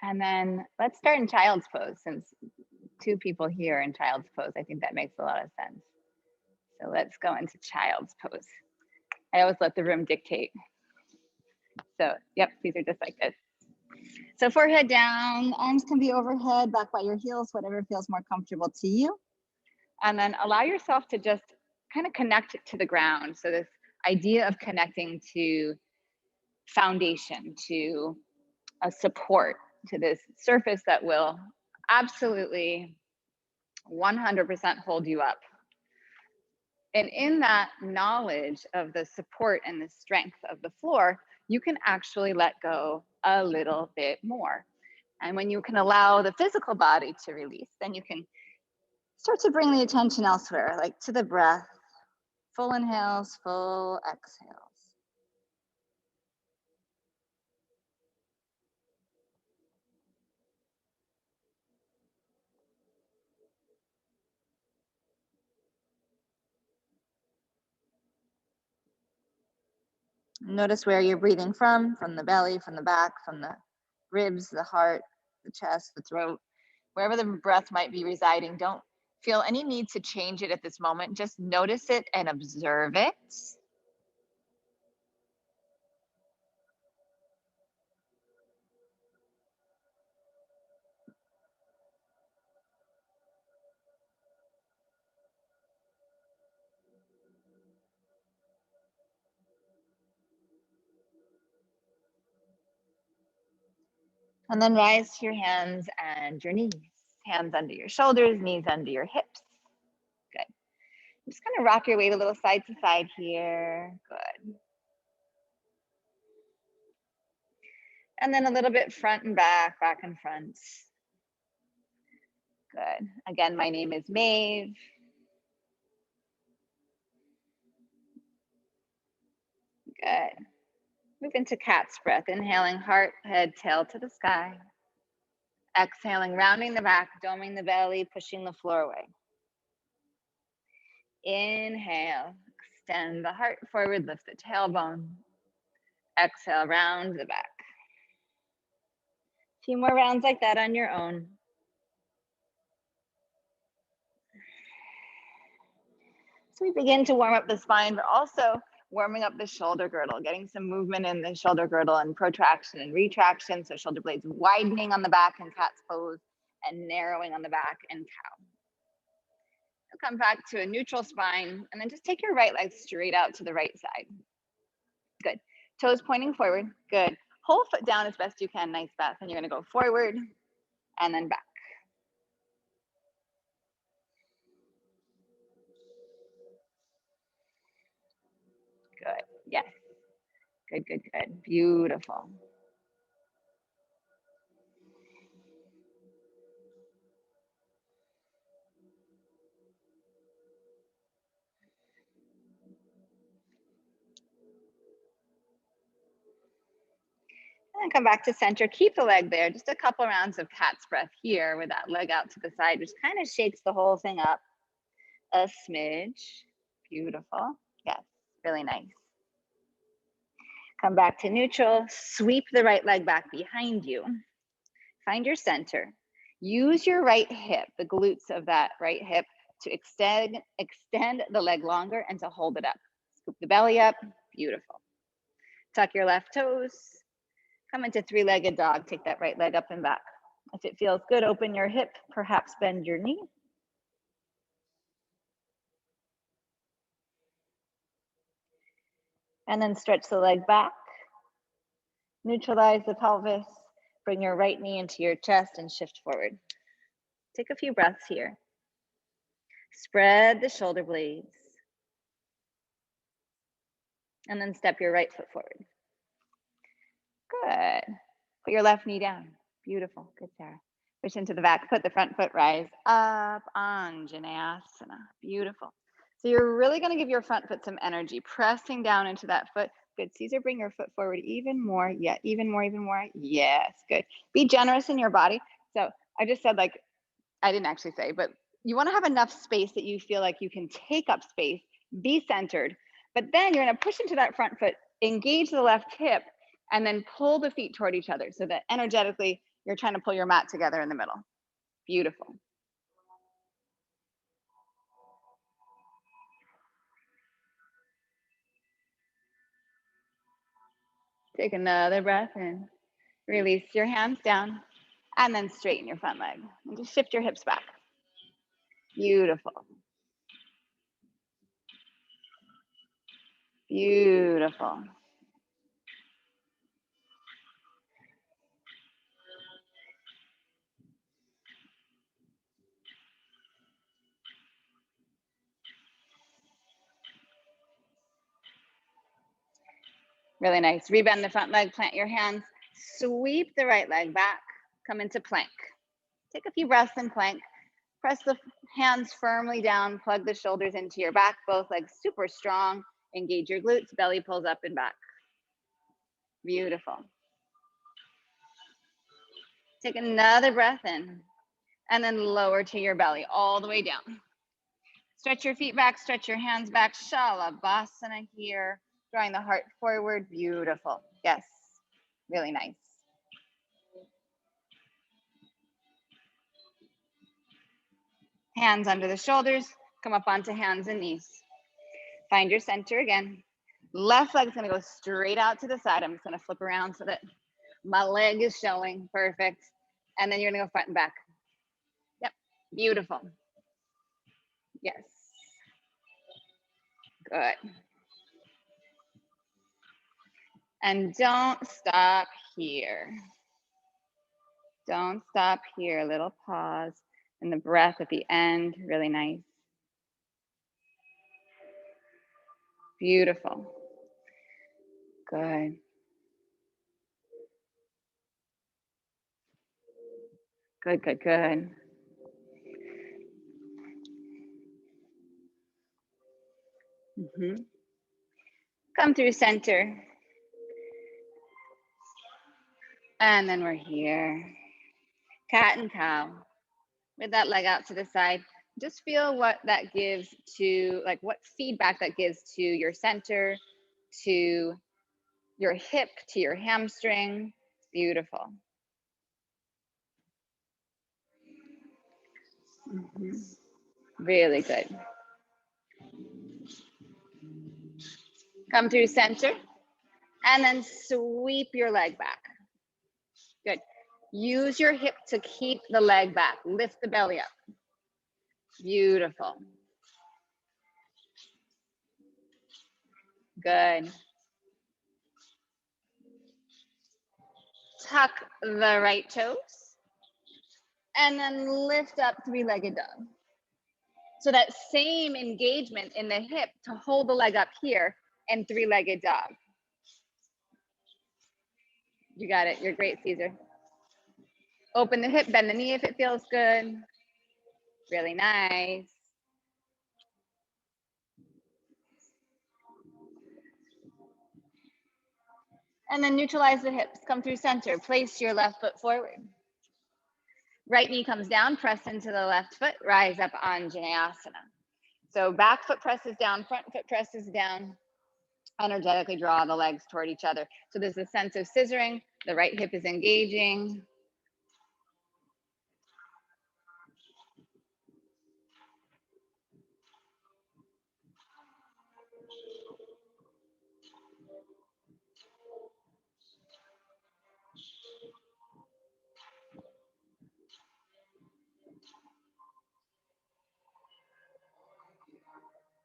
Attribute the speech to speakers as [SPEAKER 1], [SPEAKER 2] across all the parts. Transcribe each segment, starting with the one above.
[SPEAKER 1] And then let's start in child's pose, since 2 people here in child's pose. I think that makes a lot of sense. So let's go into child's pose. I always let the room dictate. So, yep, these are just like this. So forehead down, arms can be overhead, back by your heels, whatever feels more comfortable to you. And then allow yourself to just kind of connect to the ground. So this idea of connecting to foundation, to a support, to this surface that will absolutely 100% hold you up. And in that knowledge of the support and the strength of the floor, you can actually let go a little bit more. And when you can allow the physical body to release, then you can start to bring the attention elsewhere, like to the breath. Full inhales, full exhales. Notice where you're breathing from the belly, from the back, from the ribs, the heart, the chest, the throat, wherever the breath might be residing. Don't feel any need to change it at this moment. Just notice it and observe it. And then rise to your hands and your knees. Hands under your shoulders, knees under your hips. Good. Just kind of rock your weight a little side to side here. Good. And then a little bit front and back, back and front. Good. Again, my name is Maeve. Good. Move into cat's breath. Inhaling heart, head, tail to the sky. Exhaling, rounding the back, doming the belly, pushing the floor away. Inhale, extend the heart forward, lift the tailbone. Exhale, round the back. A few more rounds like that on your own. So we begin to warm up the spine, but also warming up the shoulder girdle, getting some movement in the shoulder girdle and protraction and retraction. So shoulder blades widening on the back in cat's pose and narrowing on the back in cow. Come back to a neutral spine and then just take your right leg straight out to the right side. Good. Toes pointing forward. Good. Whole foot down as best you can. Nice breath. And you're going to go forward and then back. Good. Yes. Good, good, good. Beautiful. And come back to center. Keep the leg there. Just a couple rounds of cat's breath here with that leg out to the side, which kind of shakes the whole thing up a smidge. Beautiful. Yes, really nice. Come back to neutral. Sweep the right leg back behind you. Find your center. Use your right hip, the glutes of that right hip, to extend the leg longer and to hold it up. Scoop the belly up. Beautiful. Tuck your left toes. Come into three-legged dog. Take that right leg up and back. If it feels good, open your hip, perhaps bend your knee. And then stretch the leg back. Neutralize the pelvis. Bring your right knee into your chest and shift forward. Take a few breaths here. Spread the shoulder blades. And then step your right foot forward. Good. Put your left knee down. Beautiful. Good, Sarah. Push into the back. Put the front foot rise up. Anjaneyasana. Beautiful. So you're really going to give your front foot some energy, pressing down into that foot. Good. Caesar, bring your foot forward even more. Yeah, even more, even more. Yes, good. Be generous in your body. So I just said, like, I didn't actually say, but you want to have enough space that you feel like you can take up space, be centered, but then you're going to push into that front foot, engage the left hip, and then pull the feet toward each other so that energetically You're trying to pull your mat together in the middle. Beautiful. Take another breath in. Release your hands down and then straighten your front leg. And just shift your hips back. Beautiful. Beautiful. Really nice. Rebend the front leg, plant your hands, sweep the right leg back, come into plank. Take a few breaths in plank. Press the hands firmly down, plug the shoulders into your back, both legs super strong. Engage your glutes, belly pulls up and back. Beautiful. Take another breath in and then lower to your belly all the way down. Stretch your feet back, stretch your hands back. Shalabhasana here, drawing the heart forward. Beautiful. Yes, really nice. Hands under the shoulders, come up onto hands and knees. Find your center again. Left leg's gonna go straight out to the side. I'm just gonna flip around so that my leg is showing. Perfect. And then you're gonna go front and back. Yep, beautiful. Yes, good. And don't stop here. Don't stop here. A little pause. And the breath at the end, really nice. Beautiful. Good. Good, good, good. Come through center. And then we're here. Cat and cow. With that leg out to the side. Just feel what that gives to, like what feedback that gives to your center, to your hip, to your hamstring. Beautiful. Really good. Come through center and then sweep your leg back. Good. Use your hip to keep the leg back. Lift the belly up. Beautiful. Good. Tuck the right toes and then lift up three-legged dog. So that same engagement in the hip to hold the leg up here and three-legged dog. You got it. You're great, Caesar. Open the hip, bend the knee if it feels good. Really nice. And then neutralize the hips. Come through center. Place your left foot forward. Right knee comes down, press into the left foot, rise up on Vinyasa. So back foot presses down, front foot presses down. Energetically draw the legs toward each other. So there's a sense of scissoring. The right hip is engaging.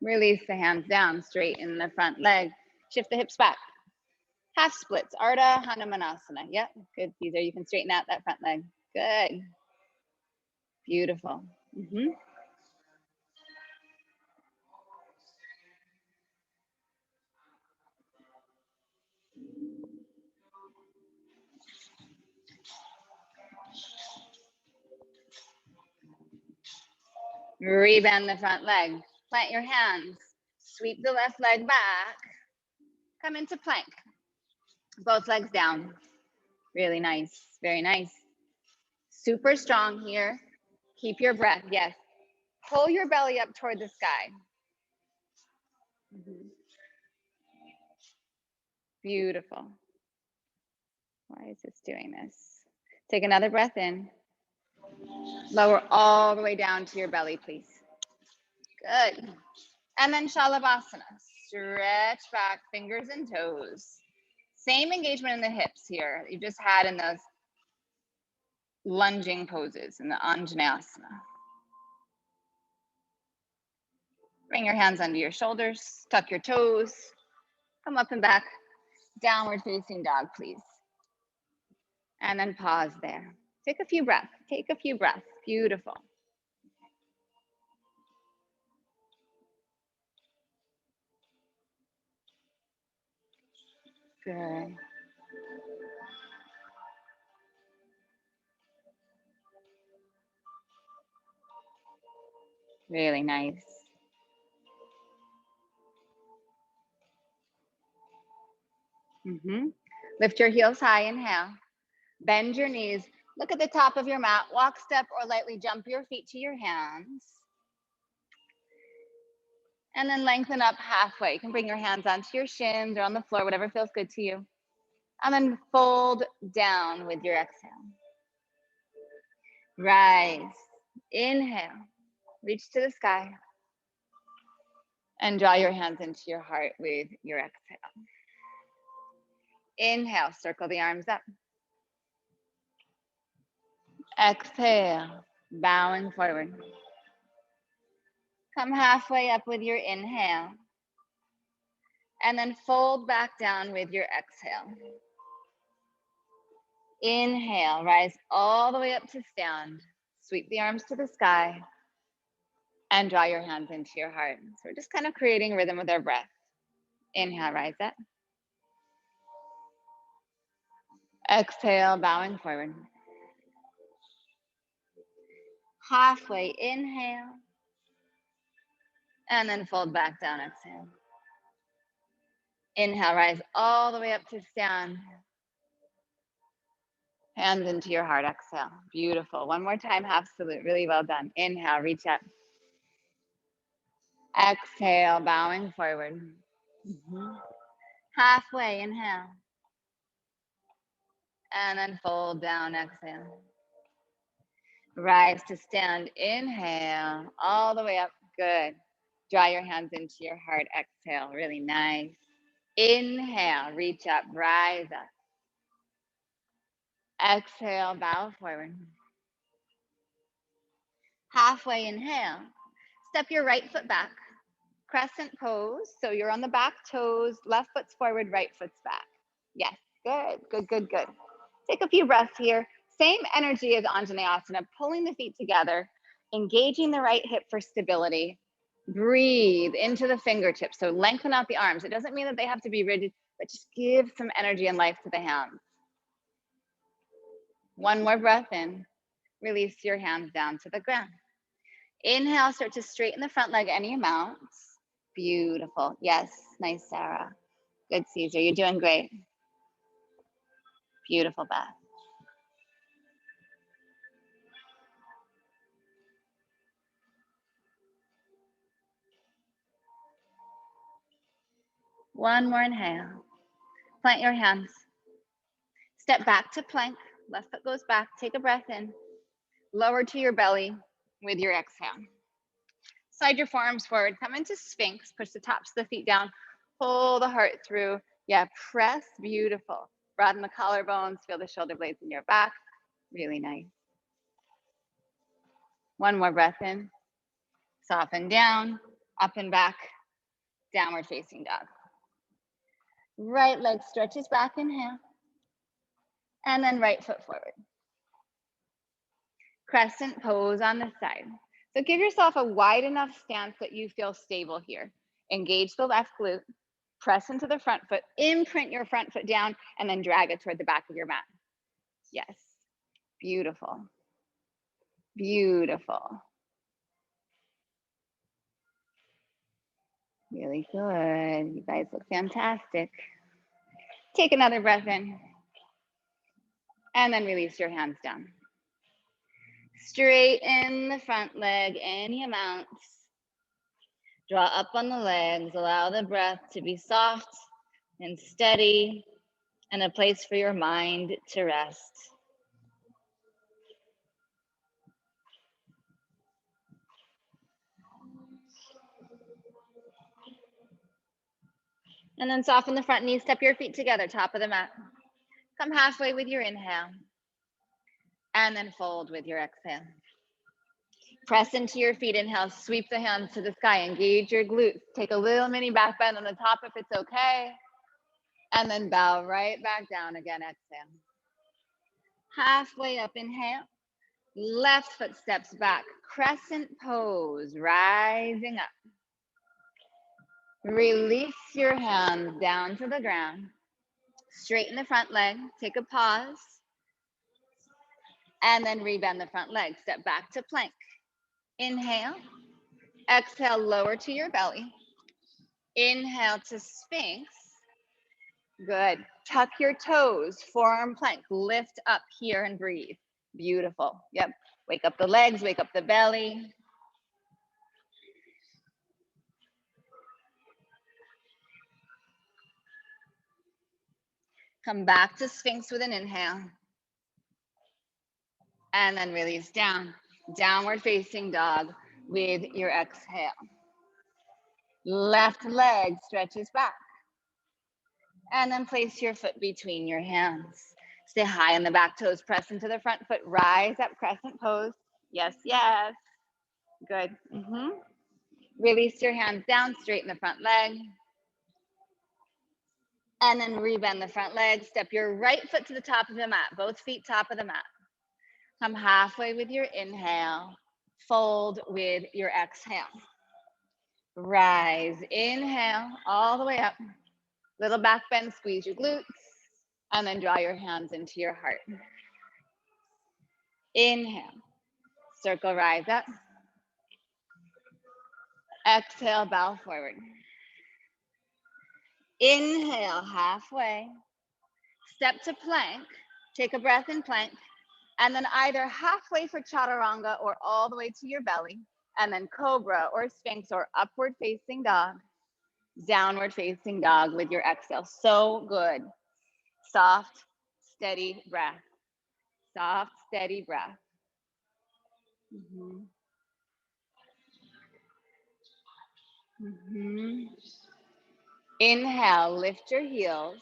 [SPEAKER 1] Release the hands down, straighten the front leg. Shift the hips back. Half splits, Ardha Hanumanasana. Yep, good, Caesar. You can straighten out that front leg. Good. Beautiful. Rebend the front leg. Plant your hands. Sweep the left leg back. Come into plank. Both legs down. Really nice. Very nice. Super strong here. Keep your breath. Yes. Pull your belly up toward the sky. Beautiful. Why is this doing this? Take another breath in. Lower all the way down to your belly, please. Good. And then Shalabhasana. Stretch back, fingers and toes. Same engagement in the hips here you just had in those lunging poses in the Anjaneyasana. Bring your hands under your shoulders, tuck your toes, come up and back, downward facing dog, please. And then pause there. Take a few breaths, beautiful. Good. Really nice. Lift your heels high, inhale. Bend your knees. Look at the top of your mat. Walk, step, or lightly jump your feet to your hands. And then lengthen up halfway. You can bring your hands onto your shins or on the floor, whatever feels good to you. And then fold down with your exhale. Rise. Inhale. Reach to the sky. And draw your hands into your heart with your exhale. Inhale, circle the arms up. Exhale, bowing forward. Come halfway up with your inhale. And then fold back down with your exhale. Inhale, rise all the way up to stand. Sweep the arms to the sky. And draw your hands into your heart. So we're just kind of creating rhythm with our breath. Inhale, rise up. Exhale, bowing forward. Halfway, inhale. And then fold back down, exhale. Inhale, rise all the way up to stand. Hands into your heart, exhale. Beautiful. One more time, half salute. Really well done. Inhale, reach up. Exhale, bowing forward. Halfway, inhale. And then fold down, exhale. Rise to stand, inhale, all the way up, good. Draw your hands into your heart, exhale, really nice. Inhale, reach up, rise up. Exhale, bow forward. Halfway, inhale. Step your right foot back. Crescent pose, so you're on the back toes, left foot's forward, right foot's back. Yes, good, good, good, good. Take a few breaths here. Same energy as Anjaneyasana, pulling the feet together, engaging the right hip for stability. Breathe into the fingertips, so lengthen out the arms. It doesn't mean that they have to be rigid, but just give some energy and life to the hands. One more breath in. Release your hands down to the ground. Inhale, start to straighten the front leg any amount. Beautiful. Yes, nice, Sarah. Good, Caesar. You're doing great. Beautiful, Beth. One more inhale. Plant your hands. Step back to plank. Left foot goes back. Take a breath in. Lower to your belly with your exhale. Slide your forearms forward. Come into Sphinx. Push the tops of the feet down. Pull the heart through. Yeah, press. Beautiful. Broaden the collarbones. Feel the shoulder blades in your back. Really nice. One more breath in. Soften down. Up and back. Downward facing dog. Right leg stretches back, inhale. And then right foot forward. Crescent pose on the side. So give yourself a wide enough stance that you feel stable here. Engage the left glute, press into the front foot, imprint your front foot down, and then drag it toward the back of your mat. Yes, beautiful, beautiful. Really good. You guys look fantastic. Take another breath in, and then release your hands down. Straighten the front leg any amount. Draw up on the legs, allow the breath to be soft and steady, and a place for your mind to rest. And then soften the front knee, step your feet together, top of the mat. Come halfway with your inhale. And then fold with your exhale. Press into your feet, inhale, sweep the hands to the sky, engage your glutes. Take a little mini back bend on the top if it's okay. And then bow right back down again, exhale. Halfway up, inhale. Left foot steps back, crescent pose, rising up. Release your hands down to the ground. Straighten the front leg, take a pause. And then rebend the front leg, step back to plank. Inhale, exhale, lower to your belly. Inhale to Sphinx. Good. Tuck your toes, forearm plank, lift up here and breathe. Beautiful. Yep. Wake up the legs, wake up the belly. Come back to Sphinx with an inhale. And then release down. Downward facing dog with your exhale. Left leg stretches back. And then place your foot between your hands. Stay high on the back toes, press into the front foot, rise up, crescent pose. Yes, yes. Good. Release your hands down, straighten the front leg. And then rebend the front leg. Step your right foot to the top of the mat, both feet top of the mat. Come halfway with your inhale. Fold with your exhale. Rise, inhale, all the way up. Little back bend, squeeze your glutes. And then draw your hands into your heart. Inhale, circle, rise up. Exhale, bow forward. Inhale, halfway. Step to plank. Take a breath in plank. And then either halfway for chaturanga or all the way to your belly. And then cobra or sphinx or upward facing dog. Downward facing dog with your exhale. So good. Soft, steady breath. Soft, steady breath. Inhale, lift your heels.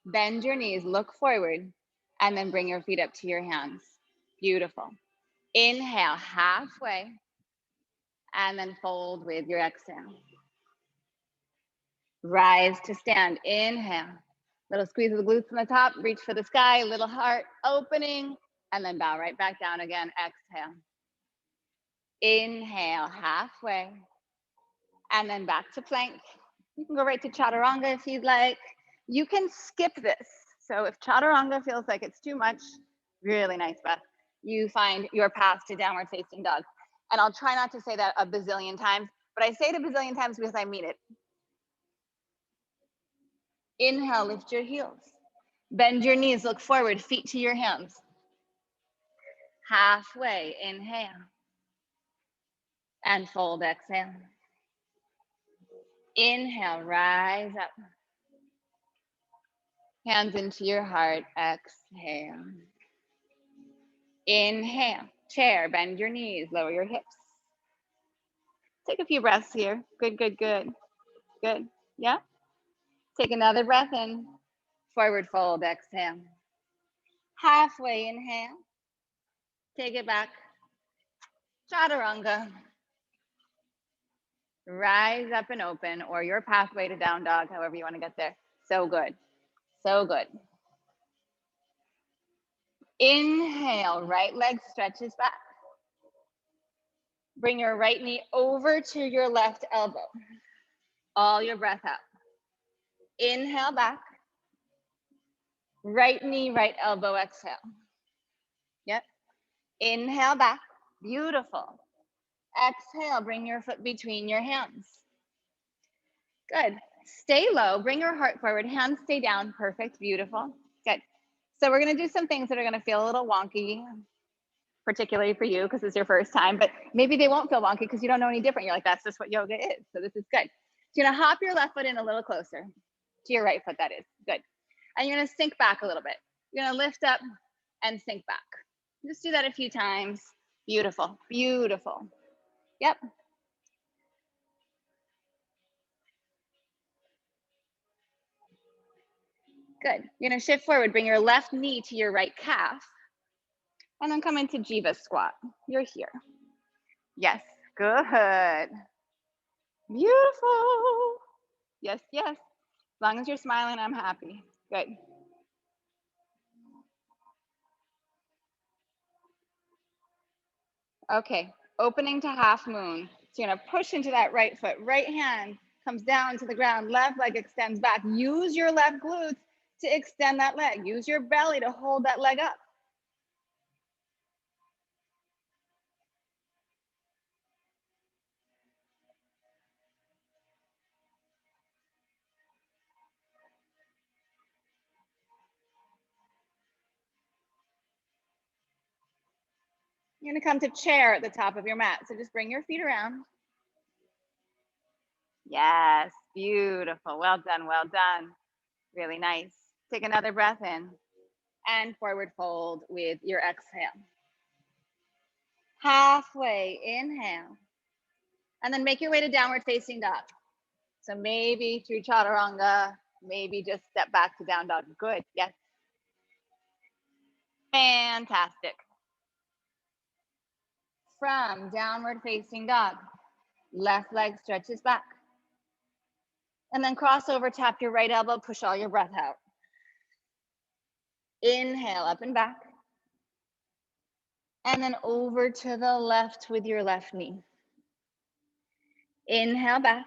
[SPEAKER 1] Bend your knees, look forward, and then bring your feet up to your hands. Beautiful. Inhale, halfway, and then fold with your exhale. Rise to stand. Inhale. Little squeeze of the glutes on the top, reach for the sky, little heart opening, and then bow right back down again. Exhale. Inhale, halfway, and then back to plank. You can go right to chaturanga if you'd like. You can skip this. So if chaturanga feels like it's too much, really nice breath, you find your path to downward facing dog. And I'll try not to say that a bazillion times, but I say it a bazillion times because I mean it. Inhale, lift your heels. Bend your knees, look forward, feet to your hands. Halfway, inhale. And fold, exhale. Inhale, rise up. Hands into your heart, exhale. Inhale, chair, bend your knees, lower your hips. Take a few breaths here. Good, good, good. Good, yeah? Take another breath in. Forward fold, exhale. Halfway, inhale. Take it back. Chaturanga. Rise up and open, or your pathway to down dog, however you want to get there. So good, so good. Inhale, right leg stretches back. Bring your right knee over to your left elbow. All your breath out. Inhale back. Right knee, right elbow, exhale. Yep. Inhale back. Beautiful. Exhale, bring your foot between your hands. Good. Stay low, bring your heart forward, hands stay down. Perfect, beautiful. Good. So we're gonna do some things that are gonna feel a little wonky, particularly for you because it's your first time, but maybe they won't feel wonky because you don't know any different. You're like, that's just what yoga is. So this is good. So you're gonna hop your left foot in a little closer to your right foot, that is. Good. And you're gonna sink back a little bit. You're gonna lift up and sink back. Just do that a few times. Beautiful, beautiful. Yep. Good. You're gonna shift forward, bring your left knee to your right calf, and then come into Jeeba Squat. You're here. Yes, good. Beautiful. Yes, yes. As long as you're smiling, I'm happy. Good. Okay, opening to half moon. So you're gonna push into that right foot. Right hand comes down to the ground. Left leg extends back. Use your left glutes to extend that leg. Use your belly to hold that leg up. You're gonna come to chair at the top of your mat. So just bring your feet around. Yes, beautiful. Well done, well done. Really nice. Take another breath in and forward fold with your exhale. Halfway, inhale. And then make your way to downward facing dog. So maybe through chaturanga, maybe just step back to down dog. Good, yes. Fantastic. From downward facing dog, left leg stretches back. And then cross over, tap your right elbow, push all your breath out. Inhale, up and back. And then over to the left with your left knee. Inhale back.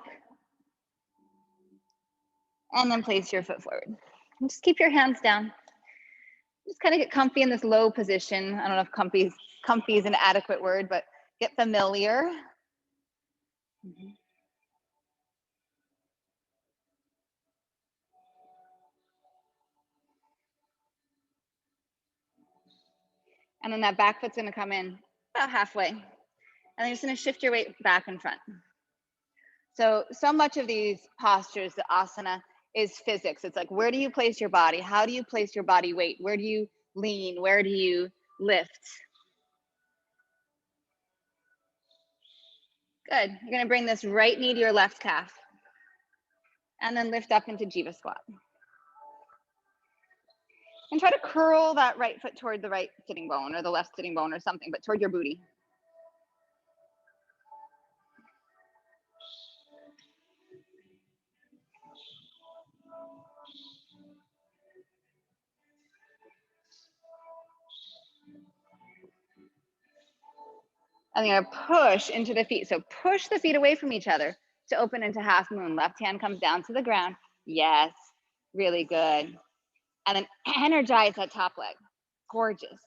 [SPEAKER 1] And then place your foot forward. And just keep your hands down. Just kind of get comfy in this low position. I don't know if comfy is an adequate word, but get familiar. And then that back foot's gonna come in about halfway. And then you're just gonna shift your weight back and front. So much of these postures, the asana, is physics. It's like, where do you place your body? How do you place your body weight? Where do you lean? Where do you lift? Good. You're gonna bring this right knee to your left calf. And then lift up into Jeeba Squat. And try to curl that right foot toward the right sitting bone or the left sitting bone or something, but toward your booty. And you're gonna push into the feet. So push the feet away from each other to open into half moon. Left hand comes down to the ground. Yes, really good. And then energize that top leg. Gorgeous.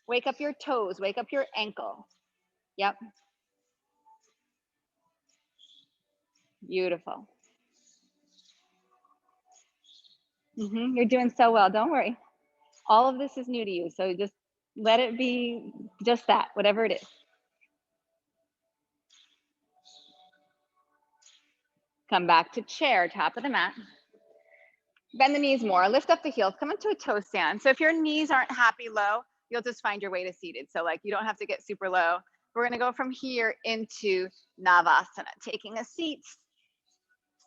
[SPEAKER 1] Wake up your toes, wake up your ankle. Yep. Beautiful. You're doing so well. Don't worry. All of this is new to you. So just let it be just that, whatever it is. Come back to chair, top of the mat. Bend the knees more, lift up the heels, come into a toe stand. So if your knees aren't happy low, you'll just find your way to seated. So like you don't have to get super low. We're gonna go from here into Navasana, taking a seat.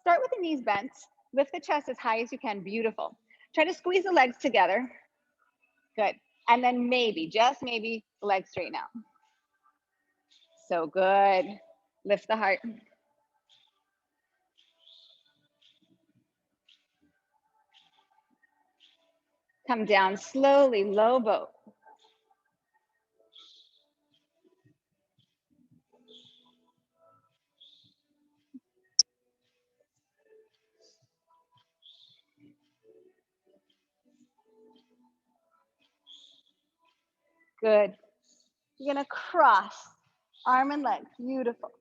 [SPEAKER 1] Start with the knees bent, lift the chest as high as you can, beautiful. Try to squeeze the legs together, good. And then maybe, just maybe, the legs straighten out. So good, lift the heart. Come down slowly, low boat. Good. You're gonna cross, arm and leg, beautiful.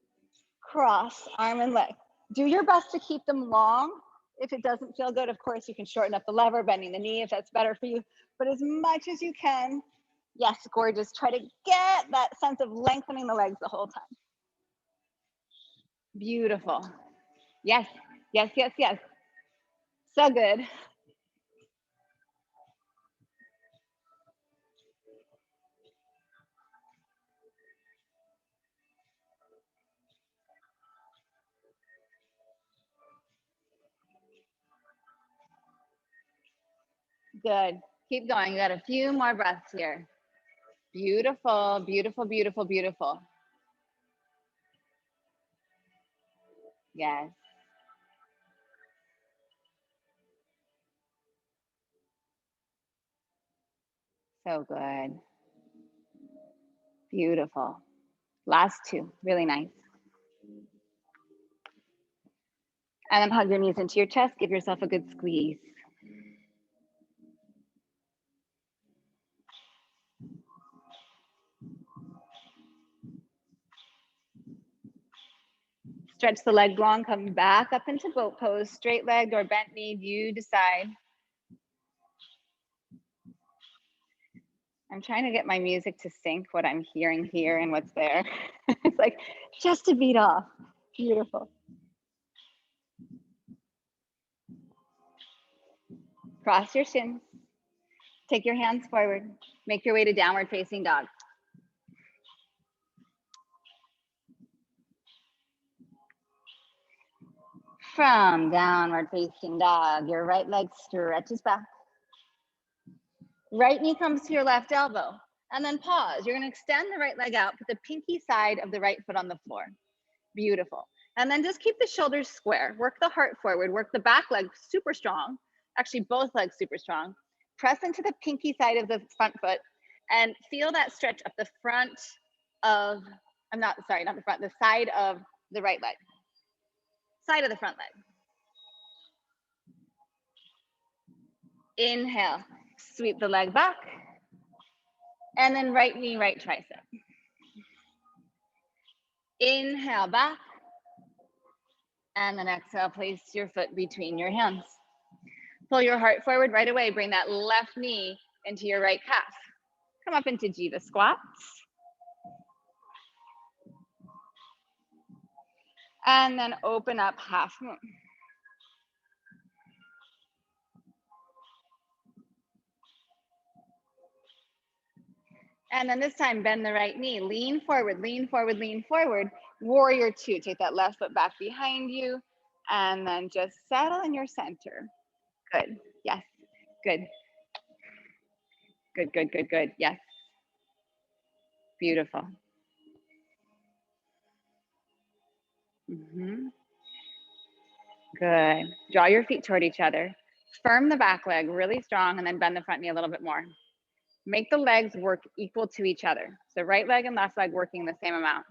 [SPEAKER 1] Cross, arm and leg. Do your best to keep them long. If it doesn't feel good, of course, you can shorten up the lever, bending the knee if that's better for you. But as much as you can, yes, gorgeous. Try to get that sense of lengthening the legs the whole time. Beautiful. Yes, yes, yes, yes. So good. Good. Keep going. You got a few more breaths here. Beautiful, beautiful, beautiful, beautiful. Yes. So good. Beautiful. Last two. Really nice. And then hug your knees into your chest. Give yourself a good squeeze. Stretch the leg long, come back up into boat pose, straight legged or bent knee, you decide. I'm trying to get my music to sync what I'm hearing here and what's there. It's like just a beat off. Beautiful. Cross your shins. Take your hands forward. Make your way to downward facing dog. From downward facing dog, your right leg stretches back. Right knee comes to your left elbow. And then pause. You're going to extend the right leg out. Put the pinky side of the right foot on the floor. Beautiful. And then just keep the shoulders square. Work the heart forward. Work the back leg super strong. Actually, both legs super strong. Press into the pinky side of the front foot and feel that stretch up the front of, not the front, the side of the right leg. Side of the front leg. Inhale, sweep the leg back. And then right knee, right tricep. Inhale back. And then exhale, place your foot between your hands. Pull your heart forward right away. Bring that left knee into your right calf. Come up into Jeeba Squat. And then open up half moon. And then this time, bend the right knee. Lean forward, lean forward, lean forward. Warrior two. Take that left foot back behind you. And then just settle in your center. Good. Yes. Good. Good, good, good, good. Yes. Beautiful. Good. Draw your feet toward each other. Firm the back leg really strong and then bend the front knee a little bit more. Make the legs work equal to each other. So right leg and left leg working the same amount.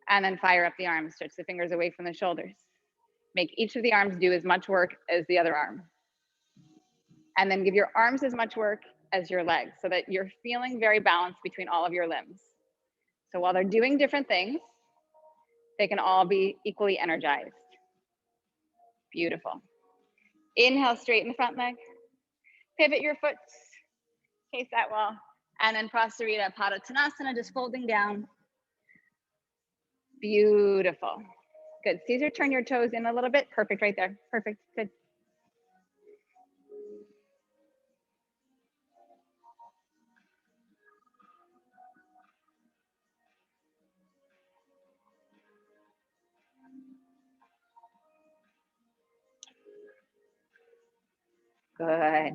[SPEAKER 1] And then fire up the arms. Stretch the fingers away from the shoulders. Make each of the arms do as much work as the other arm. And then give your arms as much work as your legs so that you're feeling very balanced between all of your limbs. So while they're doing different things, they can all be equally energized. Beautiful. Inhale, straighten the front leg. Pivot your foot. Face that wall. And then Prasarita Padottanasana, just folding down. Beautiful. Good. Caesar, turn your toes in a little bit. Perfect right there. Perfect. Good. Good.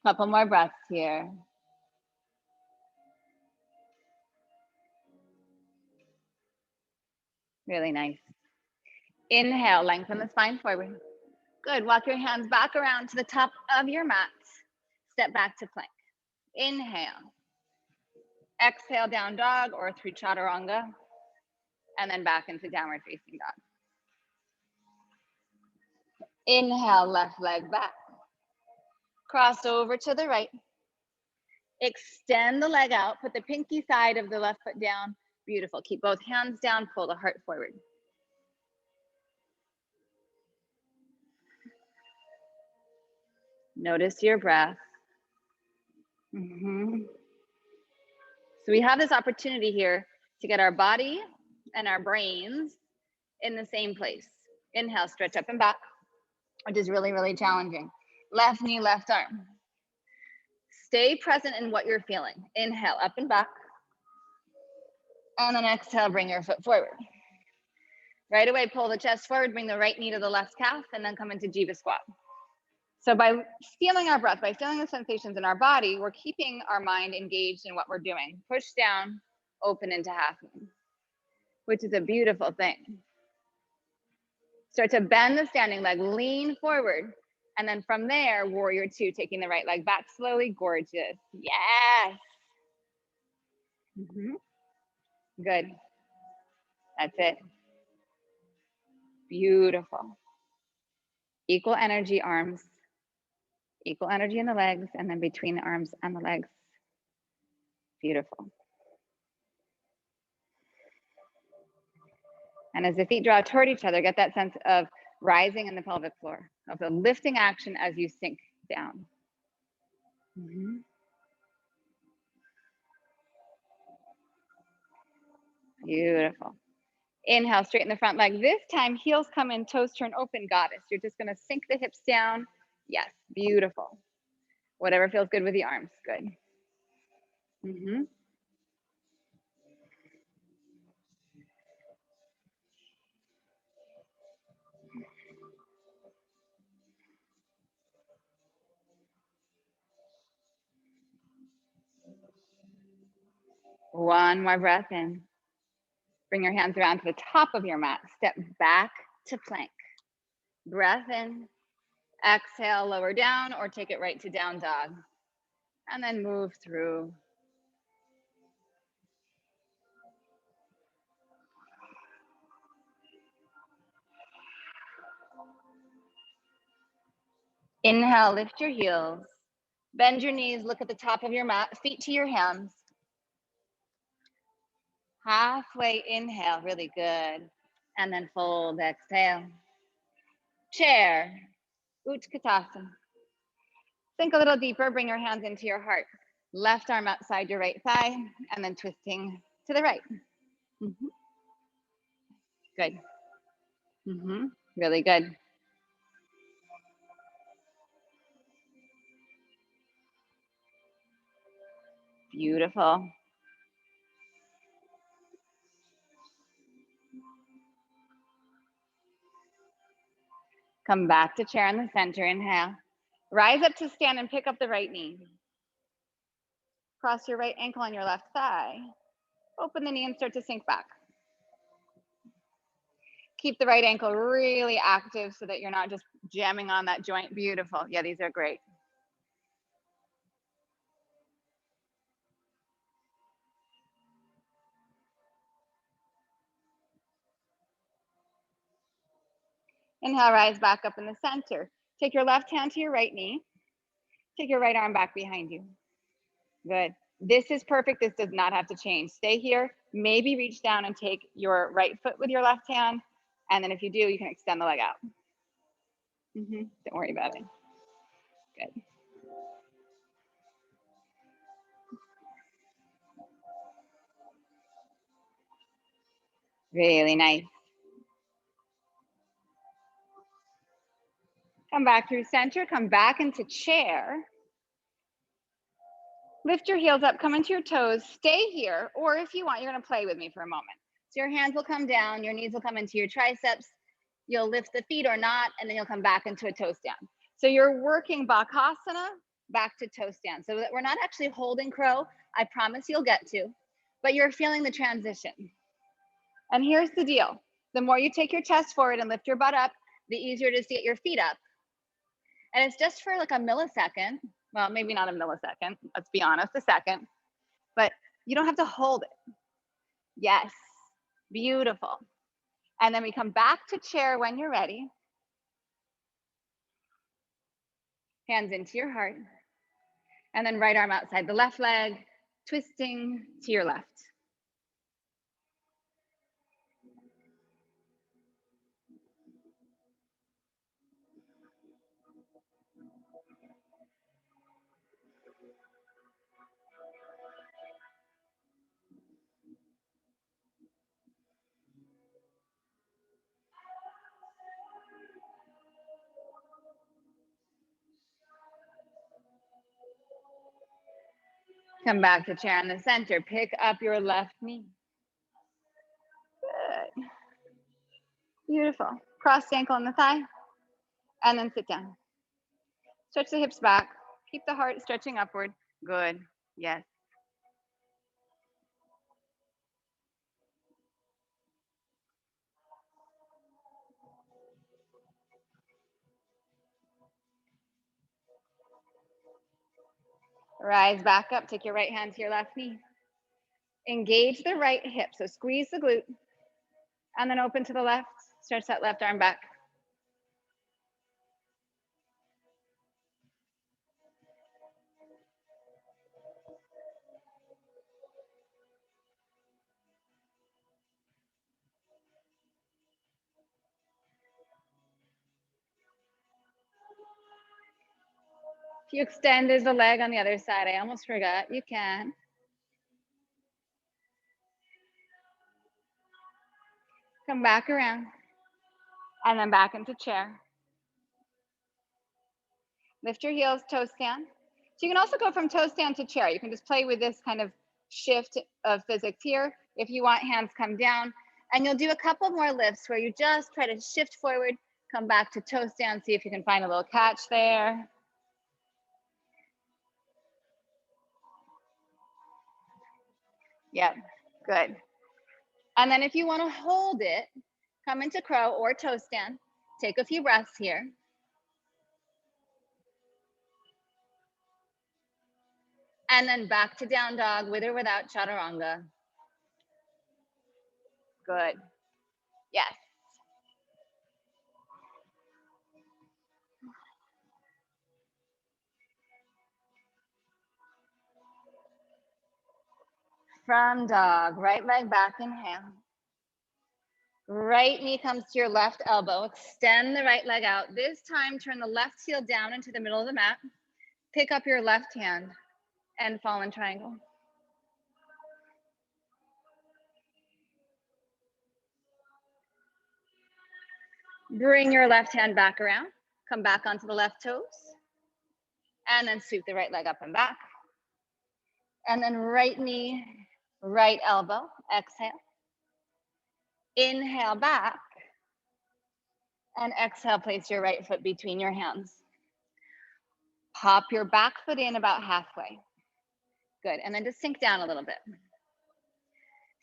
[SPEAKER 1] Couple more breaths here. Really nice. Inhale, lengthen the spine forward. Good. Walk your hands back around to the top of your mat. Step back to plank. Inhale. Exhale, down dog or through chaturanga. And then back into downward facing dog. Inhale, left leg back. Cross over to the right. Extend the leg out. Put the pinky side of the left foot down. Beautiful. Keep both hands down. Pull the heart forward. Notice your breath. So we have this opportunity here to get our body and our brains in the same place. Inhale, stretch up and back, which is really, really challenging. Left knee, left arm. Stay present in what you're feeling. Inhale, up and back. And then exhale, bring your foot forward. Right away, pull the chest forward, bring the right knee to the left calf, and then come into Jeeba Squat. So by feeling our breath, by feeling the sensations in our body, we're keeping our mind engaged in what we're doing. Push down, open into half moon, which is a beautiful thing. Start to bend the standing leg, lean forward. And then from there, warrior two, taking the right leg back slowly, gorgeous. Yes. Good. That's it. Beautiful. Equal energy arms, equal energy in the legs, and then between the arms and the legs. Beautiful. And as the feet draw toward each other, get that sense of rising in the pelvic floor, of the lifting action as you sink down. Beautiful. Inhale, straighten the front leg. This time, heels come in, toes turn open, goddess. You're just gonna sink the hips down. Yes, beautiful. Whatever feels good with the arms, good. One more breath in. Bring your hands around to the top of your mat. Step back to plank. Breath in. Exhale, lower down, or take it right to down dog. And then move through. Inhale, lift your heels. Bend your knees, look at the top of your mat, feet to your hands. Halfway inhale, really good. And then fold, exhale. Chair, Utkatasana. Sink a little deeper, bring your hands into your heart. Left arm outside your right thigh, and then twisting to the right. Good. Really good. Beautiful. Come back to chair in the center, inhale. Rise up to stand and pick up the right knee. Cross your right ankle on your left thigh. Open the knee and start to sink back. Keep the right ankle really active so that you're not just jamming on that joint. Beautiful. Yeah, these are great. Inhale, rise back up in the center. Take your left hand to your right knee. Take your right arm back behind you. Good. This is perfect. This does not have to change. Stay here. Maybe reach down and take your right foot with your left hand. And then if you do, you can extend the leg out. Don't worry about it. Good. Really nice. Come back through center. Come back into chair. Lift your heels up, come into your toes, stay here, or if you want, you're gonna play with me for a moment. So your hands will come down, your knees will come into your triceps, you'll lift the feet or not, and then you'll come back into a toe stand. So you're working Bakasana back to toe stand. So that we're not actually holding crow, I promise you'll get to, but you're feeling the transition. And here's the deal. The more you take your chest forward and lift your butt up, the easier it is to get your feet up. And it's just for like a millisecond. Well, maybe not a millisecond, let's be honest, a second. But you don't have to hold it. Yes, beautiful. And then we come back to chair when you're ready. Hands into your heart. And then right arm outside the left leg, twisting to your left. Come back to chair in the center. Pick up your left knee. Good. Beautiful. Cross the ankle on the thigh and then sit down. Stretch the hips back. Keep the heart stretching upward. Good. Yes. Rise back up. Take your right hand to your left knee. Engage the right hip. So squeeze the glute and then open to the left. Stretch that left arm back. If you extend, there's a leg on the other side. I almost forgot. You can. Come back around and then back into chair. Lift your heels, toe stand. So you can also go from toe stand to chair. You can just play with this kind of shift of physics here. If you want, hands come down. And you'll do a couple more lifts where you just try to shift forward, come back to toe stand, see if you can find a little catch there. Yep, good. And then if you want to hold it, come into crow or toe stand. Take a few breaths here. And then back to down dog with or without chaturanga. Good. Yes. From dog, right leg back, inhale. Right knee comes to your left elbow. Extend the right leg out. This time, turn the left heel down into the middle of the mat. Pick up your left hand and fall in triangle. Bring your left hand back around. Come back onto the left toes. And then sweep the right leg up and back. And then right knee, right elbow. Exhale. Inhale back. And exhale, place your right foot between your hands. Pop your back foot in about halfway. Good, and then just sink down a little bit.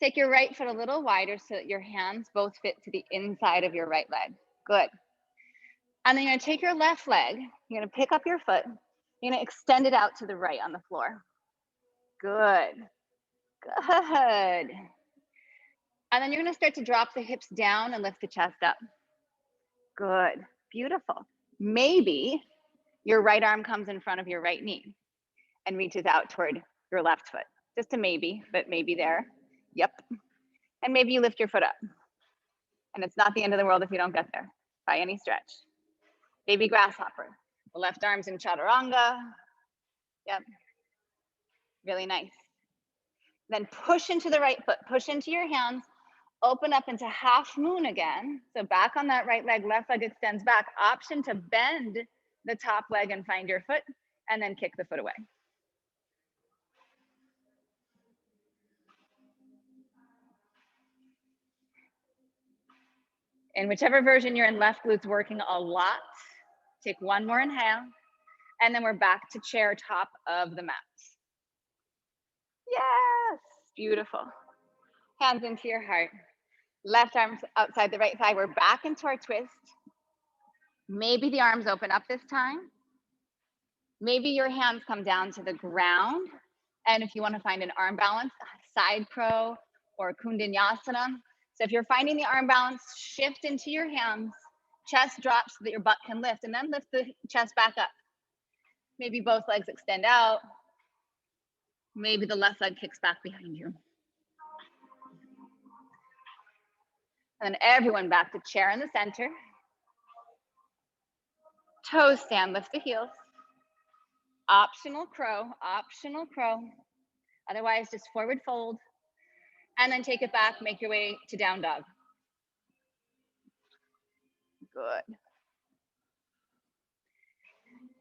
[SPEAKER 1] Take your right foot a little wider so that your hands both fit to the inside of your right leg. Good. And then you're gonna take your left leg, you're gonna pick up your foot, you're gonna extend it out to the right on the floor. Good, good. And then you're gonna start to drop the hips down and lift the chest up. Good, beautiful. Maybe your right arm comes in front of your right knee and reaches out toward your left foot. Just a maybe, but maybe there. Yep. And maybe you lift your foot up. And it's not the end of the world if you don't get there by any stretch. Baby grasshopper. The left arm's in chaturanga. Yep. Really nice. Then push into the right foot. Push into your hands. Open up into half moon again. So back on that right leg, left leg extends back. Option to bend the top leg and find your foot, and then kick the foot away. In whichever version you're in, left glute's working a lot. Take one more inhale, and then we're back to chair, top of the mat. Yes, beautiful. Hands into your heart. Left arm outside the right thigh. We're back into our twist. Maybe the arms open up this time. Maybe your hands come down to the ground. And if you want to find an arm balance, side crow or Kundinasana. So if you're finding the arm balance, shift into your hands, chest drops so that your butt can lift, and then lift the chest back up. Maybe both legs extend out. Maybe the left leg kicks back behind you. And then everyone back to chair in the center. Toe stand, lift the heels. Optional crow, optional crow. Otherwise, just forward fold. And then take it back, make your way to down dog. Good.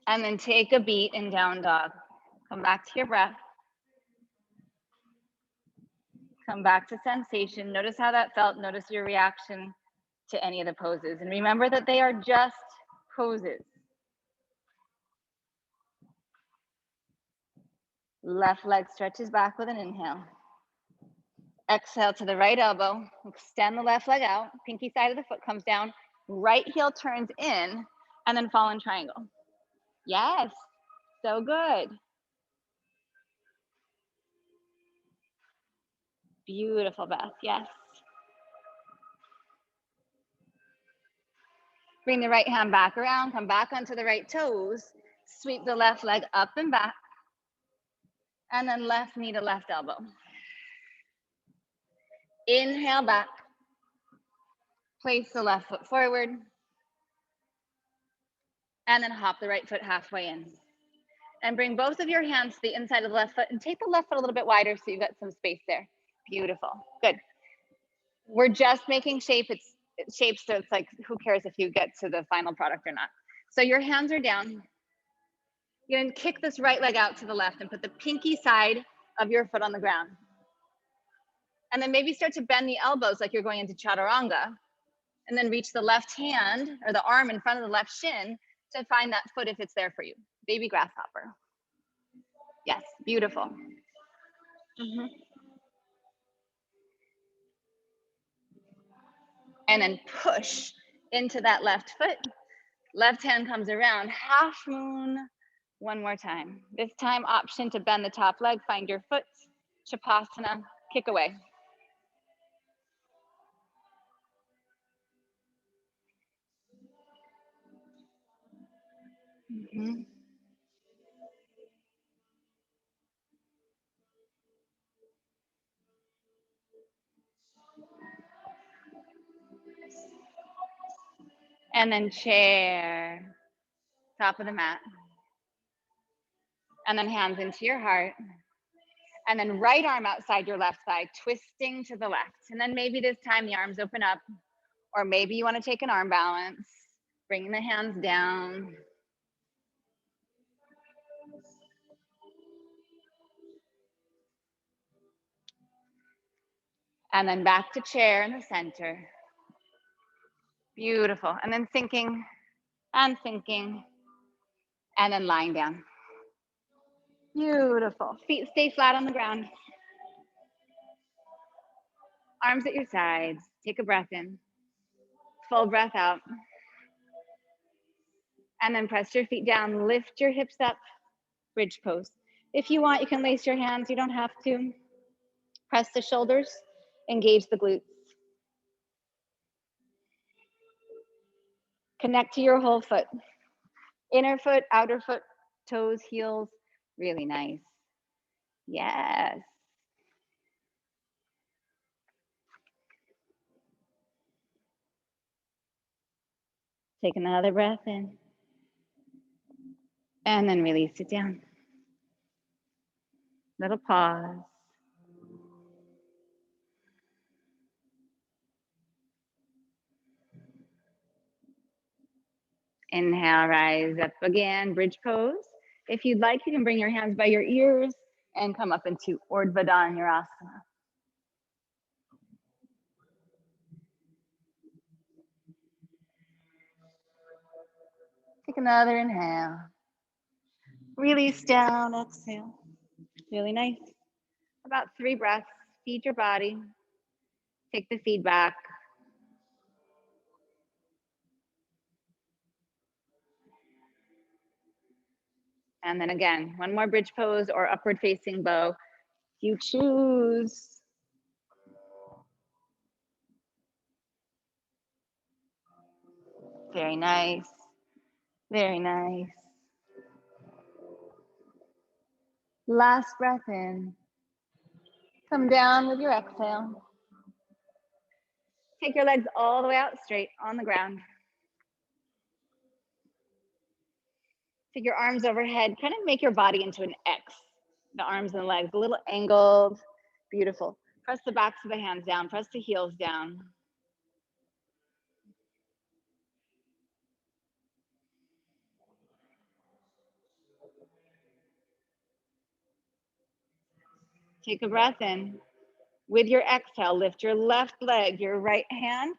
[SPEAKER 1] And then take a beat in down dog. Come back to your breath. Come back to sensation. Notice how that felt. Notice your reaction to any of the poses. And remember that they are just poses. Left leg stretches back with an inhale. Exhale to the right elbow, extend the left leg out, pinky side of the foot comes down, right heel turns in, and then fall in triangle. Yes, so good. Beautiful, Beth, yes. Bring the right hand back around, come back onto the right toes, sweep the left leg up and back, and then left knee to left elbow. Inhale back, place the left foot forward, and then hop the right foot halfway in. And bring both of your hands to the inside of the left foot and take the left foot a little bit wider so you've got some space there. Beautiful, good. We're just making shapes, so it's like, who cares if you get to the final product or not. So your hands are down. You're gonna kick this right leg out to the left and put the pinky side of your foot on the ground. And then maybe start to bend the elbows like you're going into chaturanga, and then reach the left hand or the arm in front of the left shin to find that foot if it's there for you. Baby grasshopper. Yes, beautiful. And then push into that left foot. Left hand comes around, half moon. One more time. This time, option to bend the top leg, find your foot, Shavasana, kick away. And then chair, top of the mat. And then hands into your heart. And then right arm outside your left thigh, twisting to the left. And then maybe this time the arms open up, or maybe you want to take an arm balance, bringing the hands down. And then back to chair in the center. Beautiful. And then thinking and thinking, and then lying down. Beautiful. Feet stay flat on the ground. Arms at your sides. Take a breath in. Full breath out. And then press your feet down. Lift your hips up. Bridge pose. If you want, you can lace your hands. You don't have to. Press the shoulders. Engage the glutes. Connect to your whole foot. Inner foot, outer foot, toes, heels. Really nice. Yes. Take another breath in. And then release it down. Little pause. Inhale, rise up again, bridge pose. If you'd like, you can bring your hands by your ears and come up into Urdhva Dhanurasana. Take another inhale. Release down, exhale. Really nice. About 3 breaths. Feed your body. Take the feedback. And then again, one more bridge pose or upward facing bow. You choose. Very nice. Very nice. Last breath in. Come down with your exhale. Take your legs all the way out straight on the ground. Take your arms overhead. Kind of make your body into an X. The arms and the legs, a little angled. Beautiful. Press the backs of the hands down. Press the heels down. Take a breath in. With your exhale, lift your left leg, your right hand.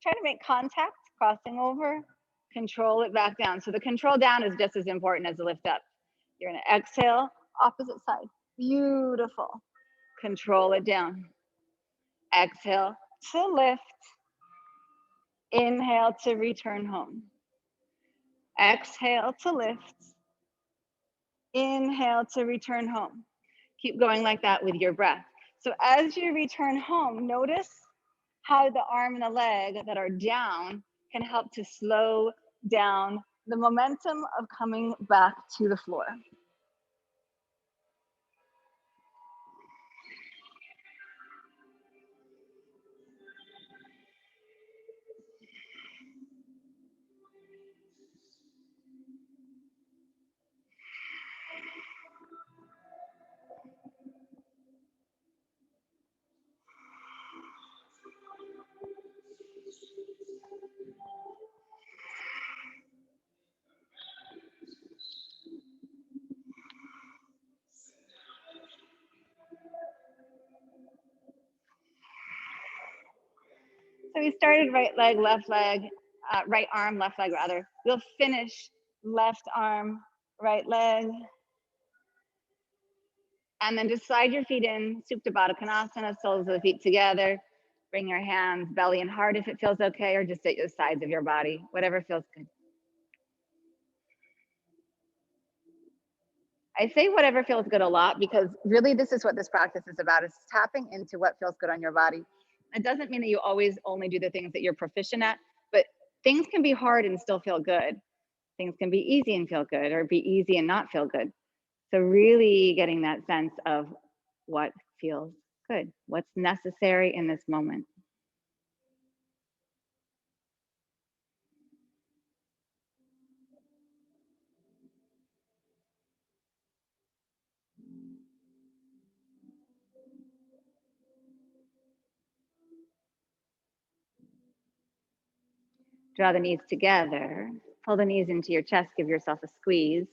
[SPEAKER 1] try to make contact, crossing over, control it back down. So the control down is just as important as the lift up. You're gonna exhale, opposite side. Beautiful. Control it down. Exhale to lift. Inhale to return home. Exhale to lift. Inhale to return home. Keep going like that with your breath. So as you return home, notice how the arm and the leg that are down can help to slow down the momentum of coming back to the floor. So we started right leg, left leg, right arm, left leg rather. We'll finish left arm, right leg. And then just slide your feet in, Supta Baddha Konasana, soles of the feet together. Bring your hands belly and heart if it feels okay, or just at the sides of your body, whatever feels good. I say whatever feels good a lot because really this is what this practice is about, is tapping into what feels good on your body. It doesn't mean that you always only do the things that you're proficient at, but things can be hard and still feel good. Things can be easy and feel good, or be easy and not feel good. So really getting that sense of what feels good, what's necessary in this moment. Draw the knees together, pull the knees into your chest, give yourself a squeeze.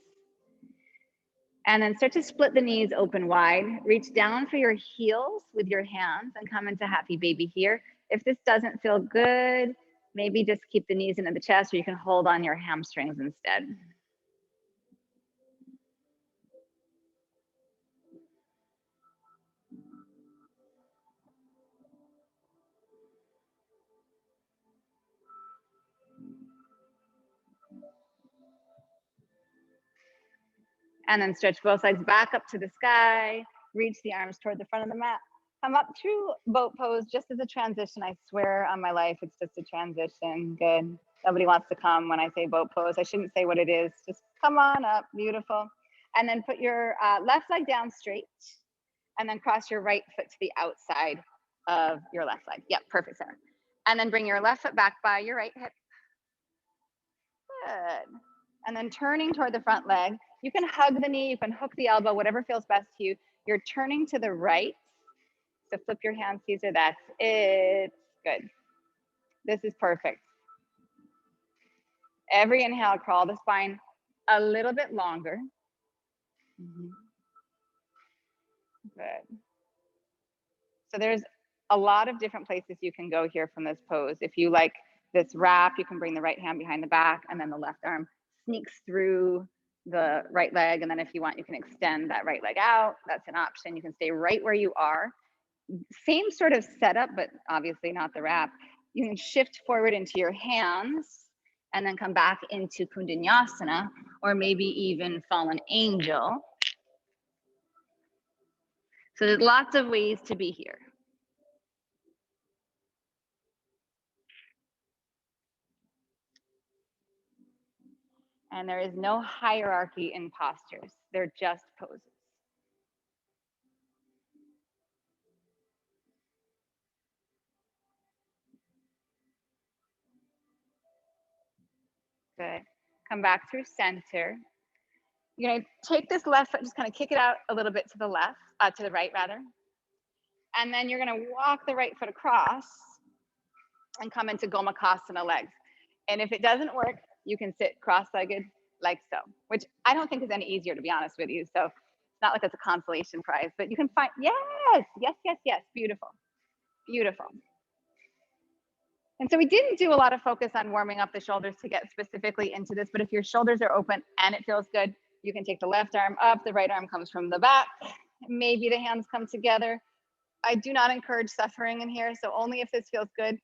[SPEAKER 1] And then start to split the knees open wide. Reach down for your heels with your hands and come into happy baby here. If this doesn't feel good, maybe just keep the knees into the chest, or you can hold on your hamstrings instead. And then stretch both legs back up to the sky. Reach the arms toward the front of the mat. Come up to boat pose just as a transition. I swear on my life, it's just a transition. Good. Nobody wants to come when I say boat pose. I shouldn't say what it is. Just come on up. Beautiful. And then put your left leg down straight. And then cross your right foot to the outside of your left leg. Yep, perfect, Sarah. And then bring your left foot back by your right hip. Good. And then turning toward the front leg. You can hug the knee, you can hook the elbow, whatever feels best to you. You're turning to the right. So flip your hands, Caesar, that's it. Good. This is perfect. Every inhale, crawl the spine a little bit longer. Good. So there's a lot of different places you can go here from this pose. If you like this wrap, you can bring the right hand behind the back, and then the left arm sneaks through the right leg. And then if you want, you can extend that right leg out. That's an option. You can stay right where you are. Same sort of setup, but obviously not the wrap. You can shift forward into your hands and then come back into Kundanyasana, or maybe even fallen angel. So there's lots of ways to be here. And there is no hierarchy in postures. They're just poses. Good. Come back through center. You're gonna take this left foot, just kind of kick it out a little bit to the left, to the right rather. And then you're gonna walk the right foot across and come into Gomukhasana legs. And if it doesn't work, you can sit cross-legged like so, which I don't think is any easier, to be honest with you. So it's not like it's a consolation prize, but you can find, yes, yes, yes, yes, beautiful, beautiful. And so we didn't do a lot of focus on warming up the shoulders to get specifically into this, but if your shoulders are open and it feels good, you can take the left arm up, the right arm comes from the back, maybe the hands come together. I do not encourage suffering in here, so only if this feels good,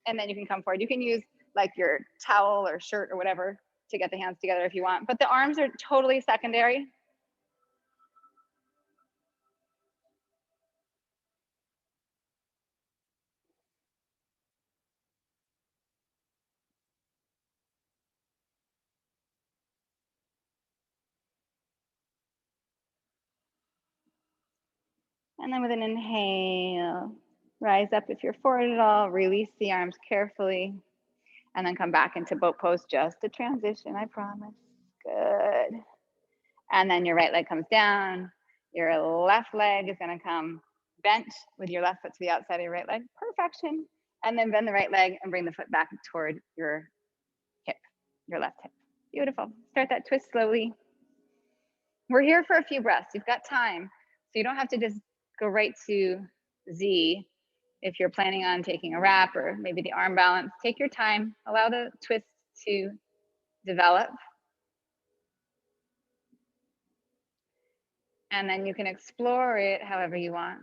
[SPEAKER 1] and then you can come forward. You can use like your towel or shirt or whatever to get the hands together if you want, but the arms are totally secondary. And then with an inhale, rise up if you're forward at all, release the arms carefully, and then come back into boat pose, just a transition, I promise. Good. And then your right leg comes down, your left leg is gonna come bent with your left foot to the outside of your right leg, perfection. And then bend the right leg and bring the foot back toward your hip, your left hip. Beautiful. Start that twist slowly. We're here for a few breaths. You've got time. So you don't have to just go right to Z. If you're planning on taking a wrap or maybe the arm balance, take your time, allow the twist to develop. And then you can explore it however you want.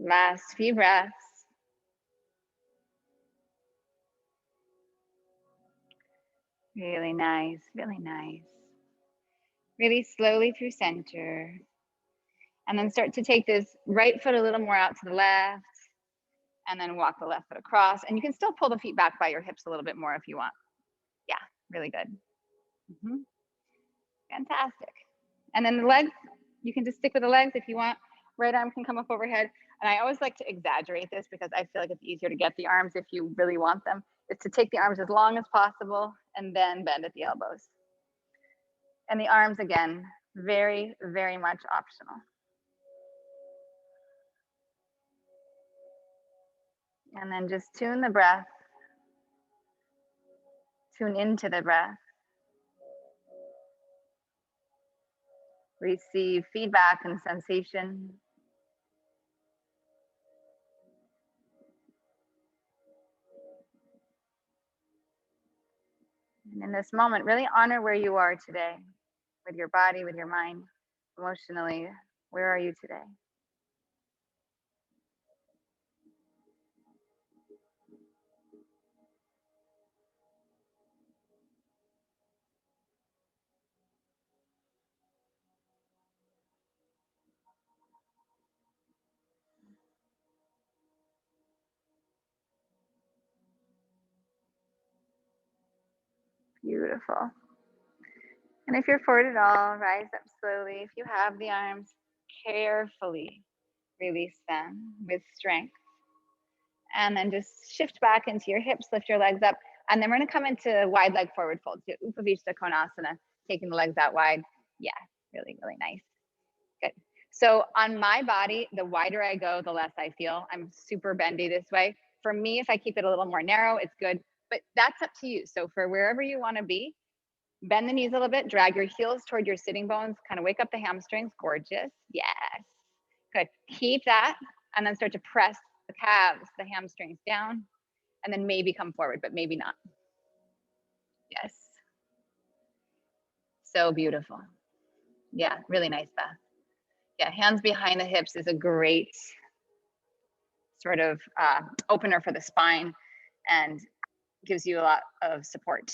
[SPEAKER 1] Last few breaths. Really nice, really nice. Really slowly through center. And then start to take this right foot a little more out to the left, and then walk the left foot across. And you can still pull the feet back by your hips a little bit more if you want. Yeah, really good. Fantastic. And then the legs, you can just stick with the legs if you want. Right arm can come up overhead. And I always like to exaggerate this because I feel like it's easier to get the arms if you really want them. It's to take the arms as long as possible and then bend at the elbows. And the arms, again, very, very much optional. And then just tune the breath. Tune into the breath. Receive feedback and sensation. And in this moment, really honor where you are today with your body, with your mind, emotionally. Where are you today? Beautiful. And if you're forward at all, rise up slowly. If you have the arms, carefully release them with strength. And then just shift back into your hips, lift your legs up. And then we're gonna come into wide leg forward fold, so Upavishta Konasana, taking the legs out wide. Yeah, really, really nice. Good. So on my body, the wider I go, the less I feel. I'm super bendy this way. For me, if I keep it a little more narrow, it's good, but that's up to you. So for wherever you wanna be, bend the knees a little bit, drag your heels toward your sitting bones, kind of wake up the hamstrings. Gorgeous. Yes. Good. Keep that, and then start to press the calves, the hamstrings down, and then maybe come forward, but maybe not. Yes. So beautiful. Yeah, really nice, Beth. Yeah, hands behind the hips is a great sort of opener for the spine and gives you a lot of support.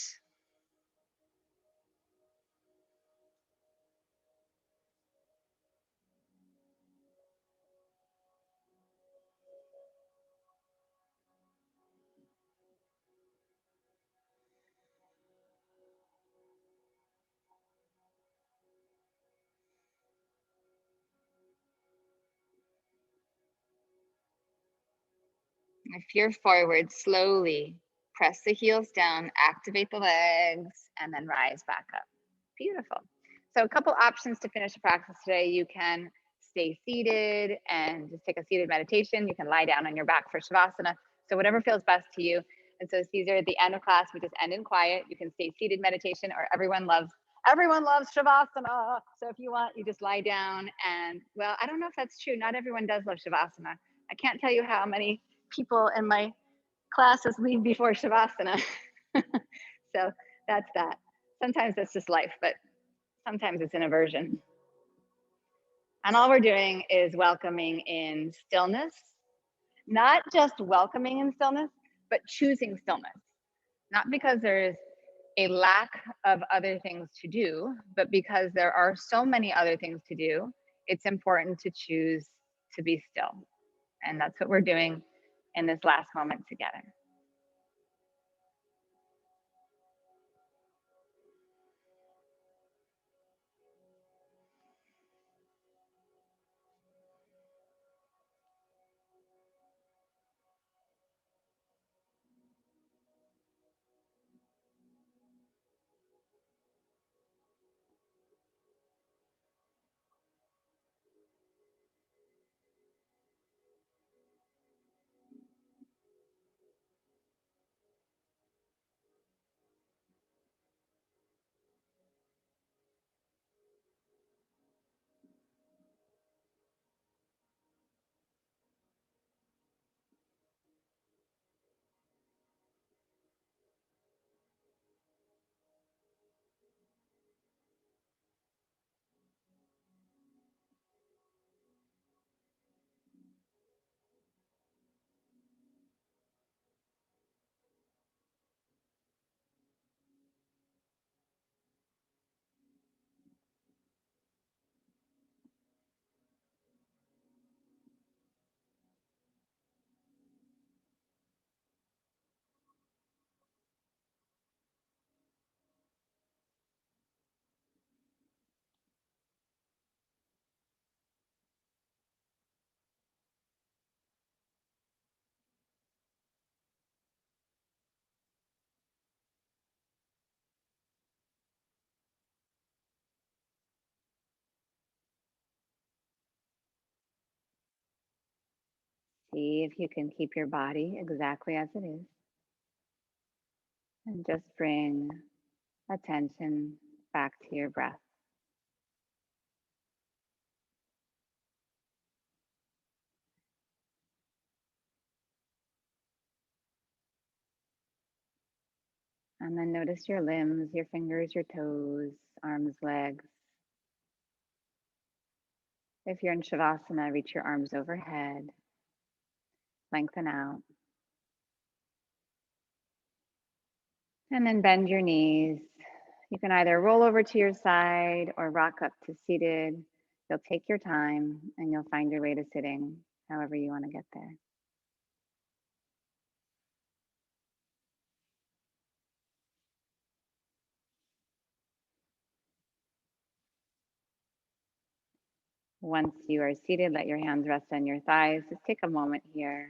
[SPEAKER 1] If you're forward, slowly press the heels down, activate the legs, and then rise back up. Beautiful. So a couple options to finish the practice today. You can stay seated and just take a seated meditation. You can lie down on your back for Shavasana. So whatever feels best to you. And so Caesar, at the end of class, we just end in quiet. You can stay seated meditation, or everyone loves Shavasana. So if you want, you just lie down. And well, I don't know if that's true. Not everyone does love Shavasana. I can't tell you how many people in my classes leave before Shavasana. So that's that. Sometimes that's just life, but sometimes it's an aversion. And all we're doing is welcoming in stillness, not just welcoming in stillness, but choosing stillness. Not because there's a lack of other things to do, but because there are so many other things to do, it's important to choose to be still. And that's what we're doing in this last moment together. See if you can keep your body exactly as it is. And just bring attention back to your breath. And then notice your limbs, your fingers, your toes, arms, legs. If you're in Shavasana, reach your arms overhead, lengthen out. And then bend your knees. You can either roll over to your side or rock up to seated. You'll take your time and you'll find your way to sitting, however you want to get there. Once you are seated, let your hands rest on your thighs. Just take a moment here.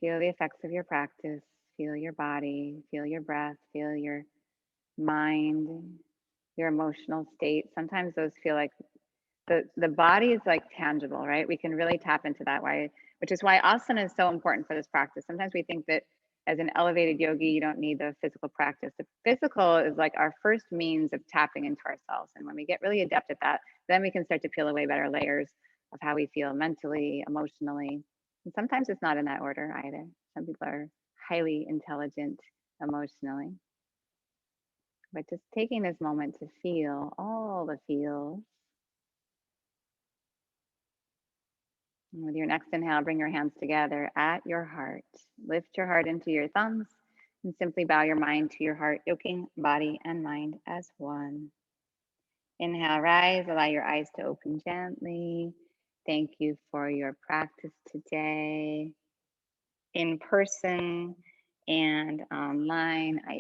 [SPEAKER 1] Feel the effects of your practice. Feel your body, feel your breath, feel your mind, your emotional state. Sometimes those feel like the body is like tangible, right? We can really tap into that way, which is why asana is so important for this practice. Sometimes we think that as an elevated yogi, you don't need the physical practice. The physical is like our first means of tapping into ourselves. And when we get really adept at that, then we can start to peel away better layers of how we feel mentally, emotionally. And sometimes it's not in that order either. Some people are highly intelligent emotionally. But just taking this moment to feel all the feels. And with your next inhale, bring your hands together at your heart. Lift your heart into your thumbs and simply bow your mind to your heart, yoking body and mind as one. Inhale, rise, allow your eyes to open gently. Thank you for your practice today in person and online. I